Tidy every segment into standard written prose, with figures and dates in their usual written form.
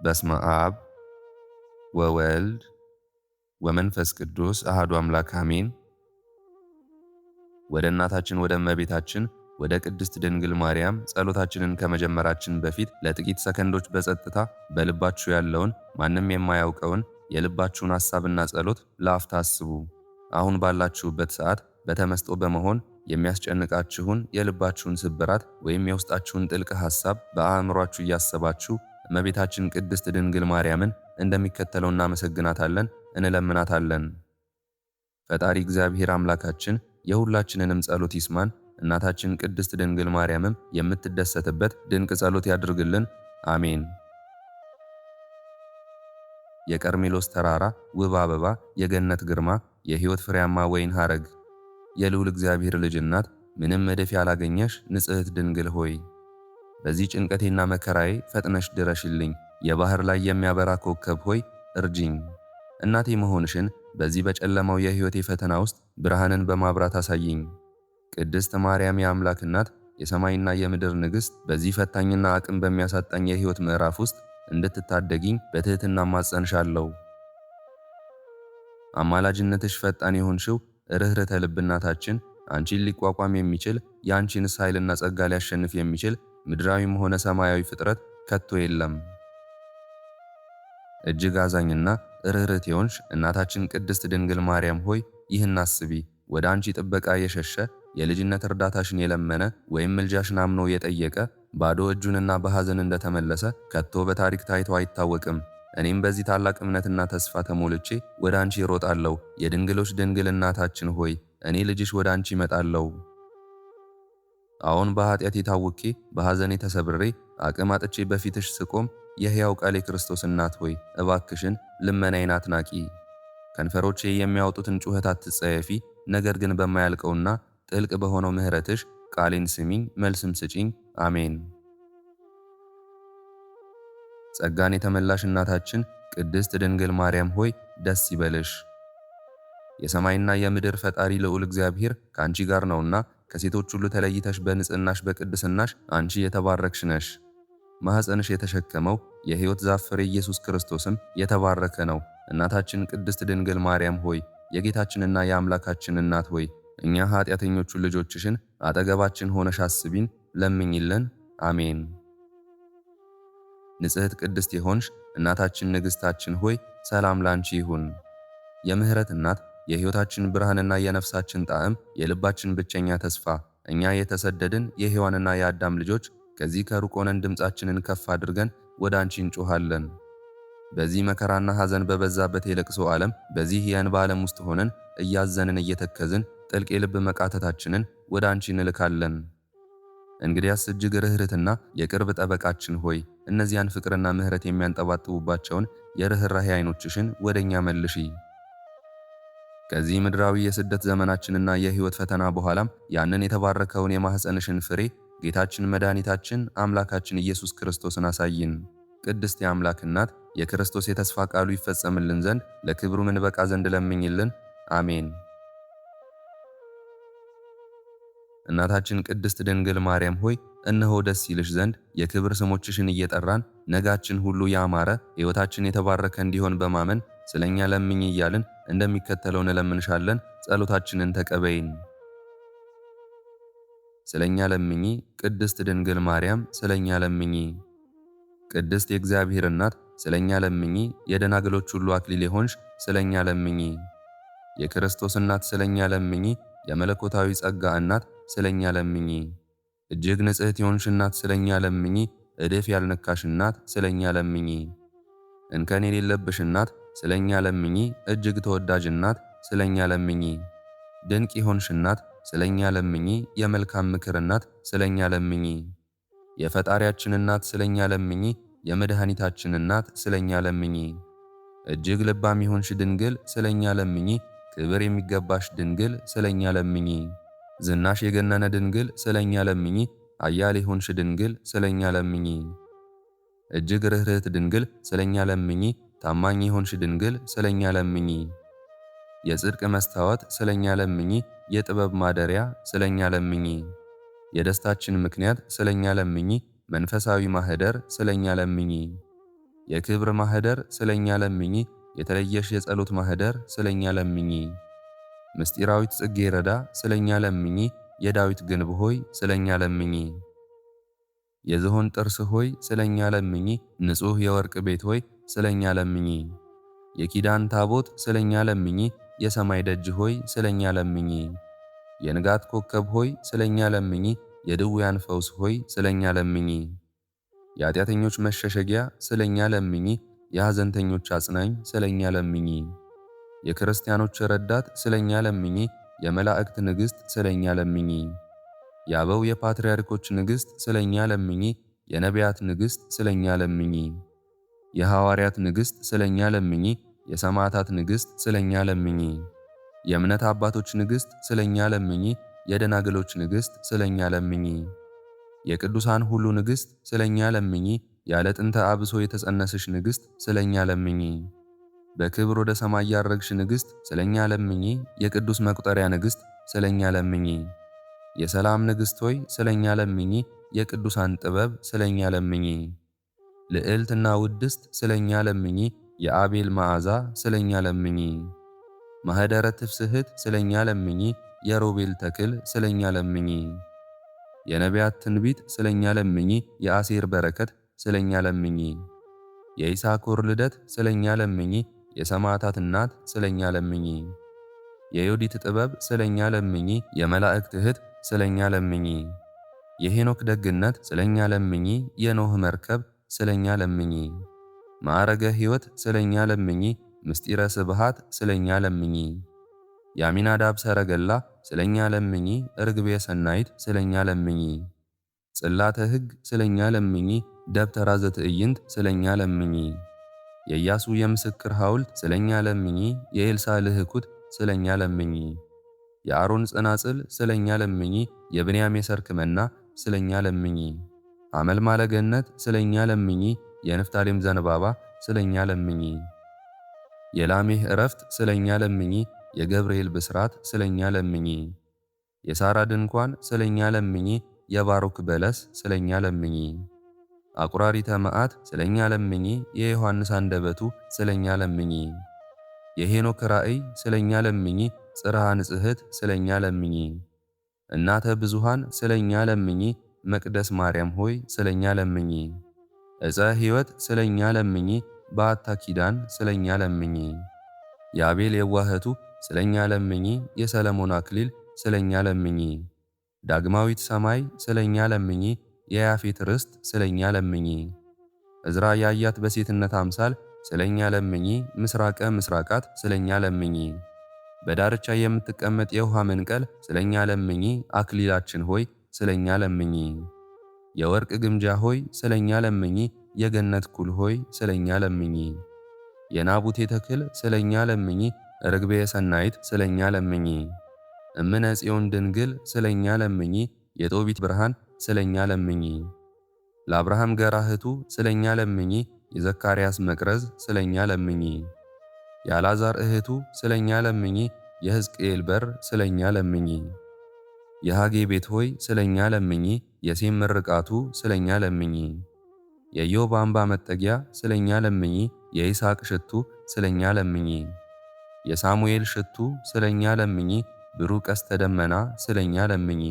በስመ አብ ወወልድ ወመንፈስ ቅዱስ አሐዱ አምላክ አሜን። ወደ እናታችን ወደ እመቤታችን ወደ ቅድስት ድንግል ማርያም ጸሎታችንን ከመጀመራችን በፊት ለጥቂት ሰከንዶች በጸጥታ በልባችሁ ያለውን ማንም የማያውቀውን የልባችሁን ሐሳብና ጸሎት ለአፍታ አስቡ። አሁን ባላችሁበት ሰዓት በተመስጦ በመሆን የሚያስጨንቃችሁን የልባችሁን ስብራት ወይም የውስጣችሁን ጥልቅ ሐሳብ በአእምሯችሁ እያሰባችሁ እመቤታችን ቅድስት ድንግል ማርያምን እንደሚከተለው እናመሰግናታለን፣ እንለምናታለን። ፈጣሪ እግዚአብሔር አምላካችን የሁላችንንም ጸሎት ይስማን። እናታችን ቅድስት ድንግል ማርያምም የምትደሰትበት ድንቅ ጸሎት ያድርግልን። አሜን። የቀርሜሎስ ተራራ ውብ አበባ፣ የገነት ግርማ፣ የሕይወት ፍሬያማ ወይን ሐረግ፣ የልዑል እግዚአብሔር ልጅ እናት፣ ምንም መደፍ ያላገኘሽ ንጽሕት ድንግል ሆይ በዚህ ጭንቀቴና መከራዬ ፈጥነሽ ድረሽልኝ። የባህር ላይ የሚያበራ ኮከብ ሆይ እርጂኝ። እናቴ መሆንሽን በዚህ በጨለማው የሕይወቴ ፈተና ውስጥ ብርሃንን በማብራት አሳይኝ። ቅድስት ማርያም የአምላክ እናት፣ የሰማይና የምድር ንግሥት፣ በዚህ ፈታኝና አቅም በሚያሳጣኝ የሕይወት ምዕራፍ ውስጥ እንድትታደጊኝ በትሕትና ማጸንሻለሁ። አማላጅነትሽ ፈጣን የሆንሽው ርኅርኅተ ልብ እናታችን፣ አንቺን ሊቋቋም የሚችል የአንቺንስ ኃይልና ጸጋ ሊያሸንፍ የሚችል ምድራዊም ሆነ ሰማያዊ ፍጥረት ከቶ የለም። እጅግ አዛኝና ርኅርኅት የሆንሽ እናታችን ቅድስት ድንግል ማርያም ሆይ ይህን አስቢ። ወደ አንቺ ጥበቃ የሸሸ የልጅነት እርዳታሽን የለመነ ወይም ምልጃሽን አምኖ የጠየቀ ባዶ እጁንና በሐዘን እንደተመለሰ ከቶ በታሪክ ታይቶ አይታወቅም። እኔም በዚህ ታላቅ እምነትና ተስፋ ተሞልቼ ወደ አንቺ እሮጣለሁ። የድንግሎች ድንግል እናታችን ሆይ እኔ ልጅሽ ወደ አንቺ እመጣለሁ። አሁን በኃጢአቴ ታውኬ በሐዘኔ ተሰብሬ አቅም አጥቼ በፊትሽ ስቆም የሕያው ቃል የክርስቶስ እናት ሆይ እባክሽን ልመናዬን አትናቂ። ከንፈሮቼ የሚያወጡትን ጩኸት አትጸየፊ። ነገር ግን በማያልቀውና ጥልቅ በሆነው ምሕረትሽ ቃሌን ስሚኝ፣ መልስም ስጪኝ። አሜን። ጸጋን የተመላሽ እናታችን ቅድስት ድንግል ማርያም ሆይ ደስ ይበልሽ። የሰማይና የምድር ፈጣሪ ልዑል እግዚአብሔር ከአንቺ ጋር ነውና ከሴቶች ሁሉ ተለይተሽ በንጽህናሽ በቅድስናሽ አንቺ የተባረክሽ ነሽ። ማኅፀንሽ የተሸከመው የሕይወት ዛፍ ፍሬ ኢየሱስ ክርስቶስም የተባረከ ነው። እናታችን ቅድስት ድንግል ማርያም ሆይ የጌታችንና የአምላካችን እናት ሆይ እኛ ኃጢአተኞቹ ልጆችሽን አጠገባችን ሆነሽ አስቢን፣ ለምኝልን። አሜን። ንጽሕት ቅድስት የሆንሽ እናታችን ንግሥታችን ሆይ ሰላም ላንቺ ይሁን። የምሕረት እናት፣ የሕይወታችን ብርሃንና የነፍሳችን ጣዕም፣ የልባችን ብቸኛ ተስፋ፣ እኛ የተሰደድን የሔዋንና የአዳም ልጆች ከዚህ ከሩቅ ሆነን ድምፃችንን ከፍ አድርገን ወደ አንቺ እንጮኻለን። በዚህ መከራና ሐዘን በበዛበት የለቅሶ ዓለም፣ በዚህ የእንባ ዓለም ውስጥ ሆነን እያዘንን እየተከዝን ጥልቅ የልብ መቃተታችንን ወደ አንቺ እንልካለን። እንግዲያስ እጅግ ርኅርኅትና የቅርብ ጠበቃችን ሆይ እነዚያን ፍቅርና ምሕረት የሚያንጠባጥቡባቸውን የርኅራኄ ዓይኖችሽን ወደ እኛ መልሺ። ከዚህ ምድራዊ የስደት ዘመናችንና የሕይወት ፈተና በኋላም ያንን የተባረከውን የማኅፀንሽን ፍሬ ጌታችን መድኃኒታችን አምላካችን ኢየሱስ ክርስቶስን አሳይን። ቅድስት የአምላክ እናት የክርስቶስ የተስፋ ቃሉ ይፈጸምልን ዘንድ ለክብሩ ምንበቃ ዘንድ ለምኝልን። አሜን። እናታችን ቅድስት ድንግል ማርያም ሆይ እነሆ ደስ ይልሽ ዘንድ የክብር ስሞችሽን እየጠራን ነጋችን ሁሉ ያማረ ሕይወታችን የተባረከ እንዲሆን በማመን ስለኛ ለምኝ እያልን እንደሚከተለው እንለምንሻለን። ጸሎታችንን ተቀበይን። ስለኛ ለምኚ ቅድስት ድንግል ማርያም፣ ስለኛ ለምኚ። ቅድስት የእግዚአብሔር እናት ስለኛ ለምኚ። የደናግሎች ሁሉ አክሊል የሆንሽ ስለኛ ለምኚ። የክርስቶስ እናት ስለኛ ለምኚ። የመለኮታዊ ጸጋ እናት ስለኛ ለምኚ። እጅግ ንጽሕት የሆንሽ እናት ስለኛ ለምኚ። እድፍ ያልነካሽ እናት ስለኛ ለምኚ። እንከን የሌለብሽ እናት ስለኛ ለምኚ። እጅግ ተወዳጅ እናት ስለኛ ለምኚ። ድንቅ የሆንሽ እናት ስለኛ ለምኚ። የመልካም ምክር እናት ስለኛ ለምኚ። የፈጣሪያችን እናት ስለኛ ለምኚ። የመድኃኒታችን እናት ስለኛ ለምኚ። እጅግ ልባም የሆንሽ ድንግል ስለኛ ለምኚ። ክብር የሚገባሽ ድንግል ስለኛ ለምኚ። ዝናሽ የገነነ ድንግል ስለኛ ለምኚ። ኃያል የሆንሽ ድንግል ስለኛ ለምኚ። እጅግ ርኅርኅት ድንግል ስለኛ ለምኚ። ታማኝ የሆንሽ ድንግል ስለኛ ለምኚ። የጽድቅ መስታወት ስለኛ ለምኚ። የጥበብ ማደሪያ ስለኛ ለምኚ። የደስታችን ምክንያት ስለኛ ለምኚ። መንፈሳዊ ማህደር ስለኛ ለምኚ። የክብር ማህደር ስለኛ ለምኚ። የተለየሽ የጸሎት ማህደር ስለኛ ለምኚ። ምስጢራዊት ጽጌረዳ ስለኛ ለምኚ። የዳዊት ግንብ ሆይ ስለኛ ለምኚ። የዝሆን ጥርስ ሆይ ስለኛ ለምኚ። ንጹሕ የወርቅ ቤት ሆይ ስለኛ ለምኚ። የኪዳን ታቦት ስለኛ ለምኚ። የሰማይ ደጅ ሆይ ስለኛ ለምኚ። የንጋት ኮከብ ሆይ ስለኛ ለምኚ። የድውያን ፈውስ ሆይ ስለኛ ለምኚ። የኃጢአተኞች መሸሸጊያ ስለኛ ለምኚ። የሐዘንተኞች አጽናኝ ስለኛ ለምኚ። የክርስቲያኖች ረዳት ስለኛ ለምኚ። የመላእክት ንግሥት ስለኛ ለምኚ። የአበው የፓትርያርኮች ንግሥት ስለኛ ለምኚ። የነቢያት ንግሥት ስለኛ ለምኚ። የሐዋርያት ንግሥት ስለኛ ለምኚ። የሰማዕታት ንግሥት ስለኛ ለምኚ። የእምነት አባቶች ንግሥት ስለኛ ለምኚ። የደናግሎች ንግሥት ስለኛ ለምኚ። የቅዱሳን ሁሉ ንግሥት ስለኛ ለምኚ። ያለ ጥንተ አብሶ የተጸነስሽ ንግሥት ስለኛ ለምኚ። በክብር ወደ ሰማይ ያረግሽ ንግሥት ስለኛ ለምኚ። የቅዱስ መቁጠሪያ ንግሥት ስለኛ ለምኚ። የሰላም ንግሥት ሆይ ስለኛ ለምኚ። የቅዱሳን ጥበብ ስለኛ ለምኚ። ልዕልትና ውድስት ስለኛ ለምኚ። የአቤል መዓዛ ስለኛ ለምኚ። ማኅደረ ትፍስሕት ስለኛ ለምኚ። የሮቤል ተክል ስለኛ ለምኚ። የነቢያት ትንቢት ስለኛ ለምኚ። የአሴር በረከት ስለኛ ለምኚ። የይሳኮር ልደት ስለኛ ለምኚ። የሰማዕታት እናት ስለኛ ለምኚ። የዮዲት ጥበብ ስለኛ ለምኚ። የመላእክት እህት ስለኛ ለምኚ። የሄኖክ ደግነት ስለኛ ለምኚ። የኖህ መርከብ ስለኛ ለምኚ። ማዕረገ ሕይወት ስለኛ ለምኚ። ምስጢረ ስብሃት ስለኛ ለምኚ። የአሚናዳብ ሰረገላ ስለኛ ለምኚ። ርግቤ ሰናይት ስለኛ ለምኚ። ጽላተ ሕግ ስለኛ ለምኚ። ደብተራ ዘትዕይንት ስለኛ ለምኚ። የኢያሱ የምስክር ሐውልት ስለኛ ለምኚ። የኤልሳ ልህኩት ስለኛ ለምኚ። የአሮን ጽናጽል ስለኛ ለምኚ። የብንያም የሰርክ መና ስለኛ ለምኚ። አመልማለ ገነት ስለኛ ለምኚ። የንፍታሌም ዘንባባ ስለኛ ለምኚ። የላሜህ ዕረፍት ስለኛ ለምኚ። የገብርኤል ብስራት ስለኛ ለምኚ። የሳራ ድንኳን ስለኛ ለምኚ። የባሮክ በለስ ስለኛ ለምኚ። አቁራሪተ መዓት ስለኛ ለምኚ። የዮሐንስ አንደበቱ ስለኛ ለምኚ። የሄኖክ ራእይ ስለኛ ለምኚ። ጽርሐ ንጽሕት ስለኛ ለምኚ። እናተ ብዙሃን ስለኛ ለምኚ። መቅደስ ማርያም ሆይ ስለኛ ለምኚ። ዕፀ ሕይወት ስለኛ ለምኚ። በአታ ኪዳን ስለኛ ለምኚ። የአቤል የዋህቱ ስለኛ ለምኚ። የሰለሞን አክሊል ስለኛ ለምኚ። ዳግማዊት ሰማይ ስለኛ ለምኚ። የያፌት ርስት ስለኛ ለምኚ። ዕዝራ ያያት በሴትነት አምሳል ስለኛ ለምኚ። ምስራቀ ምስራቃት ስለኛ ለምኚ። በዳርቻ የምትቀመጥ የውሃ መንቀል ስለኛ ለምኚ። አክሊላችን ሆይ ስለኛ ለምኚ። የወርቅ ግምጃ ሆይ ስለኛ ለምኚ። የገነት ኩል ሆይ ስለኛ ለምኚ። የናቡቴ ተክል ስለኛ ለምኚ። ርግቤ ሰናይት ስለኛ ለምኚ። እምነ ጽዮን ድንግል ስለኛ ለምኚ። የጦቢት ብርሃን ስለኛ ለምኚ። ለአብርሃም ገራህቱ ስለኛ ለምኚ። የዘካርያስ መቅረዝ ስለኛ ለምኚ። የአልዓዛር እህቱ ስለኛ ለምኚ። የሕዝቅኤል በር ስለኛ ለምኚ። የሐጌ ቤት ሆይ ስለኛ ለምኚ። የሴም ምርቃቱ ስለኛ ለምኚ። የኢዮብ አምባ መጠጊያ ስለኛ ለምኚ። የይስሐቅ ሽቱ ስለኛ ለምኚ። የሳሙኤል ሽቱ ስለኛ ለምኚ። ብሩህ ቀስተ ደመና ስለኛ ለምኚ።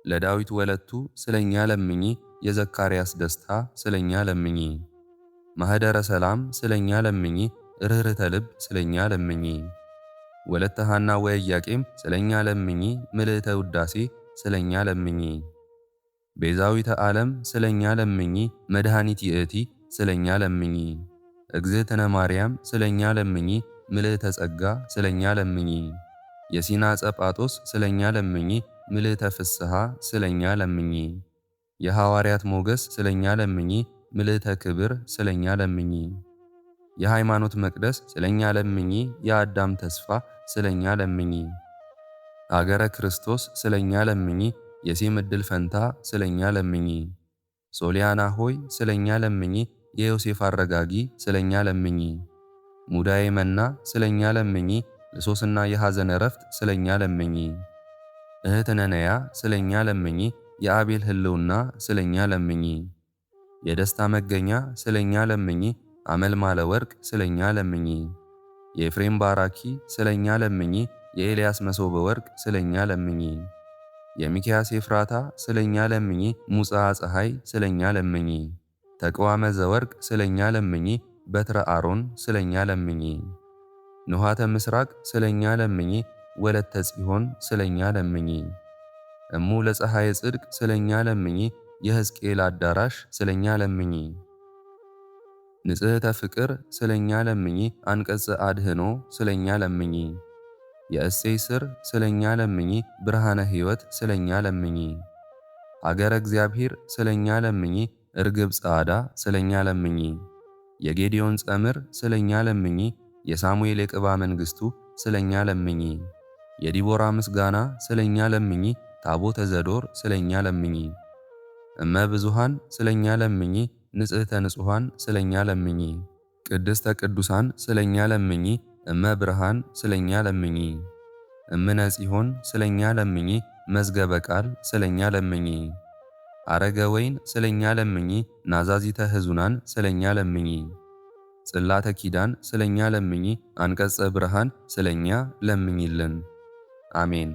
ለዳዊት ወለቱ ስለኛ ለምኚ። የዘካርያስ ደስታ ስለኛ ለምኚ። ማኅደረ ሰላም ስለኛ ለምኚ። ርኅርተ ልብ ስለኛ ለምኚ። ወለተ ሐና ወኢያቄም ስለኛ ለምኚ። ምልዕተ ውዳሴ ስለኛ ለምኚ። ቤዛዊተ ዓለም ስለኛ ለምኚ። መድኃኒት ይእቲ ስለኛ ለምኚ። እግዝእትነ ማርያም ስለኛ ለምኚ። ምልዕተ ጸጋ ስለኛ ለምኚ። የሲና ጸጳጦስ ስለኛ ለምኚ። ምልዕተ ፍስሐ ስለኛ ለምኚ። የሐዋርያት ሞገስ ስለኛ ለምኚ። ምልዕተ ክብር ስለኛ ለምኚ። የሃይማኖት መቅደስ ስለኛ ለምኚ። የአዳም ተስፋ ስለኛ ለምኚ። አገረ ክርስቶስ ስለኛ ለምኚ። የሴም ዕድል ፈንታ ስለኛ ለምኚ። ሶሊያና ሆይ ስለኛ ለምኚ። የዮሴፍ አረጋጊ ስለኛ ለምኚ። ሙዳዬ መና ስለኛ ለምኚ። ልሶስና የሐዘን ዕረፍት ስለኛ ለምኚ። እህት ነነያ ስለኛ ለምኚ። የአቤል ሕልውና ስለኛ ለምኚ። የደስታ መገኛ ስለኛ ለምኚ። አመልማለ ወርቅ ስለኛ ለምኚ። የኤፍሬም ባራኪ ስለኛ ለምኚ። የኤልያስ መሶበ ወርቅ ስለኛ ለምኚ። የሚክያስ ኤፍራታ ስለኛ ለምኚ። ሙጽአ ፀሐይ ስለኛ ለምኚ። ተቅዋመ ዘወርቅ ስለኛ ለምኚ። በትረ አሮን ስለኛ ለምኚ። ንኋተ ምስራቅ ስለኛ ለምኚ። ወለተ ጽዮን ስለኛ ለምኚ። እሙ ለፀሐይ ጽድቅ ስለኛ ለምኚ። የሕዝቅኤል አዳራሽ ስለኛ ለምኚ። ንጽሕተ ፍቅር ስለኛ ለምኚ። አንቀጸ አድህኖ ስለኛ ለምኚ። የእሴይ ስር ስለኛ ለምኚ። ብርሃነ ሕይወት ስለኛ ለምኚ። አገረ እግዚአብሔር ስለኛ ለምኚ። እርግብ ጻዕዳ ስለኛ ለምኚ። የጌዲዮን ጸምር ስለኛ ለምኚ። የሳሙኤል የቅባ መንግሥቱ ስለኛ ለምኚ። የዲቦራ ምስጋና ስለኛ ለምኚ። ታቦተ ዘዶር ስለኛ ለምኚ። እመ ብዙኃን ስለኛ ለምኚ። ንጽሕተ ንጹሐን ስለኛ ለምኚ። ቅድስተ ቅዱሳን ስለኛ ለምኚ። እመ ብርሃን ስለኛ ለምኚ። እምነ ጽዮን ስለኛ ለምኚ። መዝገበ ቃል ስለኛ ለምኚ። አረገ ወይን ስለኛ ለምኚ። ናዛዚተ ሕዙናን ስለኛ ለምኚ። ጽላተ ኪዳን ስለኛ ለምኚ። አንቀጸ ብርሃን ስለኛ ለምኚልን። አሜን።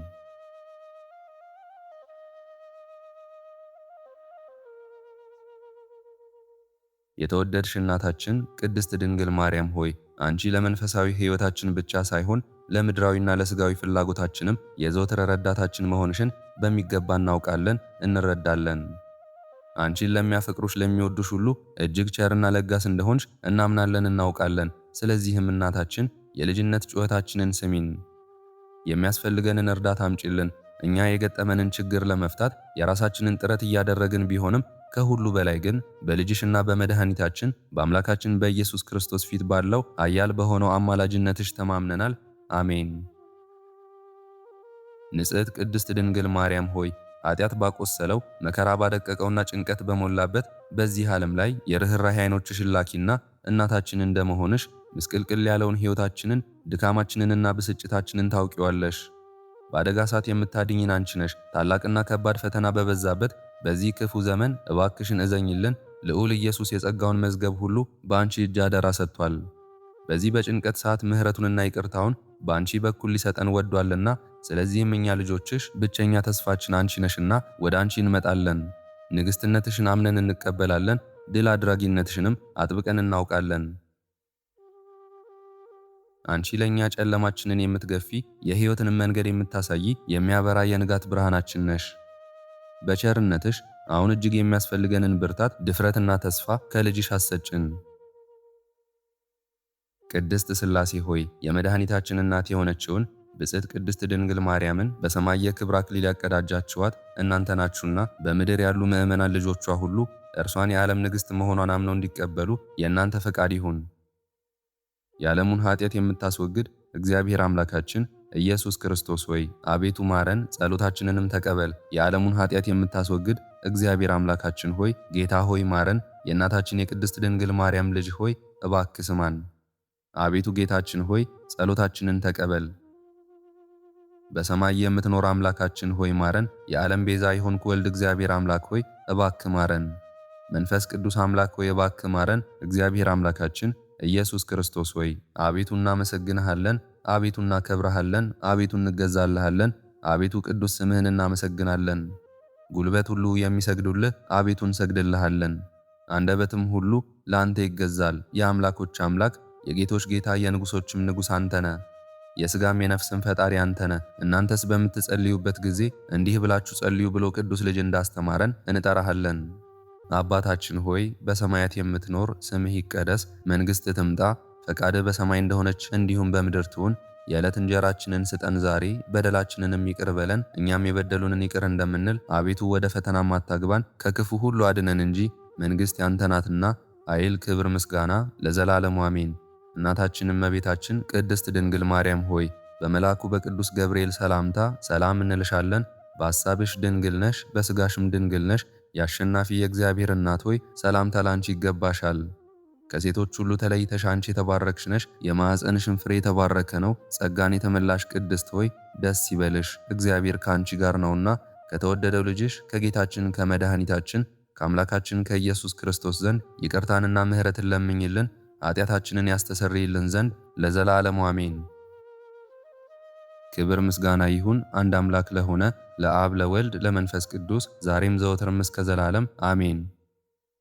የተወደድሽ እናታችን ቅድስት ድንግል ማርያም ሆይ አንቺ ለመንፈሳዊ ሕይወታችን ብቻ ሳይሆን ለምድራዊና ለሥጋዊ ፍላጎታችንም የዘወትር ረዳታችን መሆንሽን በሚገባ እናውቃለን፣ እንረዳለን። አንቺን ለሚያፈቅሩሽ ለሚወዱሽ ሁሉ እጅግ ቸርና ለጋስ እንደሆንሽ እናምናለን፣ እናውቃለን። ስለዚህም እናታችን የልጅነት ጩኸታችንን ስሚን፣ የሚያስፈልገንን እርዳታ አምጪልን። እኛ የገጠመንን ችግር ለመፍታት የራሳችንን ጥረት እያደረግን ቢሆንም ከሁሉ በላይ ግን በልጅሽና በመድኃኒታችን በአምላካችን በኢየሱስ ክርስቶስ ፊት ባለው ኃያል በሆነው አማላጅነትሽ ተማምነናል። አሜን። ንጽሕት ቅድስት ድንግል ማርያም ሆይ ኃጢአት ባቆሰለው መከራ ባደቀቀውና ጭንቀት በሞላበት በዚህ ዓለም ላይ የርኅራኄ ዓይኖችሽን ላኪና እናታችን እንደመሆንሽ ምስቅልቅል ያለውን ሕይወታችንን ድካማችንንና ብስጭታችንን ታውቂዋለሽ። በአደጋ ሰዓት የምታድኝን አንቺ ነሽ። ታላቅና ከባድ ፈተና በበዛበት በዚህ ክፉ ዘመን እባክሽን እዘኝልን። ልዑል ኢየሱስ የጸጋውን መዝገብ ሁሉ በአንቺ እጅ አደራ ሰጥቷል። በዚህ በጭንቀት ሰዓት ምሕረቱንና ይቅርታውን በአንቺ በኩል ሊሰጠን ወዷልና፣ ስለዚህም እኛ ልጆችሽ ብቸኛ ተስፋችን አንቺ ነሽና ወደ አንቺ እንመጣለን። ንግሥትነትሽን አምነን እንቀበላለን። ድል አድራጊነትሽንም አጥብቀን እናውቃለን። አንቺ ለእኛ ጨለማችንን የምትገፊ የሕይወትንም መንገድ የምታሳይ የሚያበራ የንጋት ብርሃናችን ነሽ። በቸርነትሽ አሁን እጅግ የሚያስፈልገንን ብርታት፣ ድፍረትና ተስፋ ከልጅሽ አሰጭን። ቅድስት ሥላሴ ሆይ የመድኃኒታችን እናት የሆነችውን ብጽዕት ቅድስት ድንግል ማርያምን በሰማይ የክብር አክሊል ያቀዳጃችኋት እናንተ ናችሁና በምድር ያሉ ምዕመናን ልጆቿ ሁሉ እርሷን የዓለም ንግሥት መሆኗን አምነው እንዲቀበሉ የእናንተ ፈቃድ ይሁን። የዓለሙን ኃጢአት የምታስወግድ እግዚአብሔር አምላካችን ኢየሱስ ክርስቶስ ሆይ አቤቱ ማረን፣ ጸሎታችንንም ተቀበል። የዓለሙን ኃጢአት የምታስወግድ እግዚአብሔር አምላካችን ሆይ ጌታ ሆይ ማረን። የእናታችን የቅድስት ድንግል ማርያም ልጅ ሆይ እባክህ ስማን። አቤቱ ጌታችን ሆይ ጸሎታችንን ተቀበል። በሰማይ የምትኖር አምላካችን ሆይ ማረን። የዓለም ቤዛ የሆንክ ወልድ እግዚአብሔር አምላክ ሆይ እባክህ ማረን። መንፈስ ቅዱስ አምላክ ሆይ እባክህ ማረን። እግዚአብሔር አምላካችን ኢየሱስ ክርስቶስ ሆይ አቤቱ እናመሰግንሃለን፣ አቤቱ እናከብረሃለን፣ አቤቱ እንገዛልሃለን፣ አቤቱ ቅዱስ ስምህን እናመሰግናለን። ጉልበት ሁሉ የሚሰግዱልህ አቤቱ እንሰግድልሃለን። አንደበትም ሁሉ ለአንተ ይገዛል። የአምላኮች አምላክ የጌቶች ጌታ የንጉሶችም ንጉሥ አንተነ፣ የሥጋም የነፍስም ፈጣሪ አንተነ። እናንተስ በምትጸልዩበት ጊዜ እንዲህ ብላችሁ ጸልዩ ብሎ ቅዱስ ልጅ እንዳስተማረን እንጠራሃለን። አባታችን ሆይ በሰማያት የምትኖር ስምህ ይቀደስ፣ መንግሥትህ ትምጣ፣ ፈቃድህ በሰማይ እንደሆነች እንዲሁም በምድር ትሁን። የዕለት እንጀራችንን ስጠን ዛሬ፣ በደላችንንም ይቅር በለን እኛም የበደሉንን ይቅር እንደምንል። አቤቱ ወደ ፈተናም አታግባን ከክፉ ሁሉ አድነን እንጂ መንግሥት ያንተ ናትና ኃይል፣ ክብር፣ ምስጋና ለዘላለሙ አሜን። እናታችን እመቤታችን ቅድስት ድንግል ማርያም ሆይ በመልአኩ በቅዱስ ገብርኤል ሰላምታ ሰላም እንልሻለን። በሐሳብሽ ድንግል ነሽ፣ በሥጋሽም ድንግል ነሽ። የአሸናፊ የእግዚአብሔር እናት ሆይ ሰላምታ ላንቺ ይገባሻል። ከሴቶች ሁሉ ተለይተሽ አንቺ የተባረክሽ ነሽ፣ የማኅፀንሽም ፍሬ የተባረከ ነው። ጸጋን የተመላሽ ቅድስት ሆይ ደስ ይበልሽ፣ እግዚአብሔር ከአንቺ ጋር ነውና ከተወደደው ልጅሽ ከጌታችን ከመድኃኒታችን ከአምላካችን ከኢየሱስ ክርስቶስ ዘንድ ይቅርታንና ምሕረትን ለምኝልን ኃጢአታችንን ያስተሰርይልን ዘንድ ለዘላለሙ አሜን። ክብር ምስጋና ይሁን አንድ አምላክ ለሆነ ለአብ ለወልድ ለመንፈስ ቅዱስ ዛሬም ዘወትርም እስከ ዘላለም አሜን።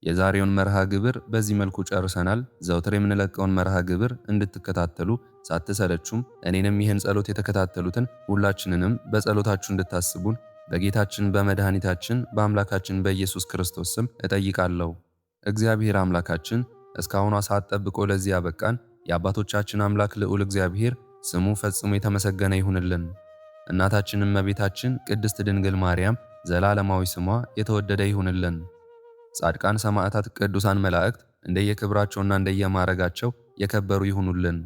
የዛሬውን መርሃ ግብር በዚህ መልኩ ጨርሰናል። ዘውትር የምንለቀውን መርሃ ግብር እንድትከታተሉ ሳትሰለቹም እኔንም ይህን ጸሎት የተከታተሉትን ሁላችንንም በጸሎታችሁ እንድታስቡን በጌታችን በመድኃኒታችን በአምላካችን በኢየሱስ ክርስቶስ ስም እጠይቃለሁ። እግዚአብሔር አምላካችን እስካሁኗ ሰዓት ጠብቆ ለዚህ ያበቃን የአባቶቻችን አምላክ ልዑል እግዚአብሔር ስሙ ፈጽሞ የተመሰገነ ይሁንልን። እናታችን እመቤታችን ቅድስት ድንግል ማርያም ዘላለማዊ ስሟ የተወደደ ይሁንልን። ጻድቃን ሰማዕታት፣ ቅዱሳን መላእክት እንደየክብራቸውና እንደየማዕረጋቸው የከበሩ ይሁኑልን።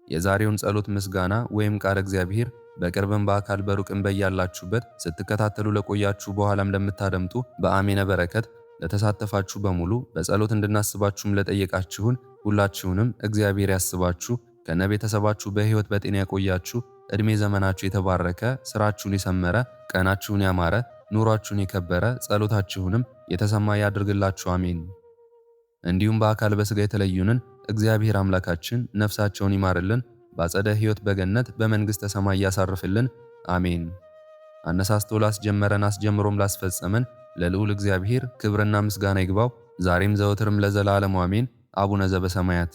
የዛሬውን ጸሎት ምስጋና ወይም ቃል እግዚአብሔር በቅርብም በአካል በሩቅም በያላችሁበት ስትከታተሉ ለቆያችሁ በኋላም ለምታደምጡ በአሜነ በረከት ለተሳተፋችሁ በሙሉ በጸሎት እንድናስባችሁም ለጠየቃችሁን ሁላችሁንም እግዚአብሔር ያስባችሁ ከነቤተሰባችሁ በሕይወት በጤና ያቆያችሁ። ዕድሜ ዘመናችሁ የተባረከ፣ ስራችሁን የሰመረ፣ ቀናችሁን ያማረ፣ ኑሯችሁን የከበረ፣ ጸሎታችሁንም የተሰማ ያድርግላችሁ አሜን። እንዲሁም በአካል በሥጋ የተለዩንን እግዚአብሔር አምላካችን ነፍሳቸውን ይማርልን፣ በአጸደ ሕይወት በገነት በመንግሥተ ሰማይ ያሳርፍልን አሜን። አነሳስቶ ላስጀመረን አስጀምሮም ላስፈጸመን ለልዑል እግዚአብሔር ክብርና ምስጋና ይግባው ዛሬም ዘወትርም ለዘላለሙ አሜን። አቡነ ዘበሰማያት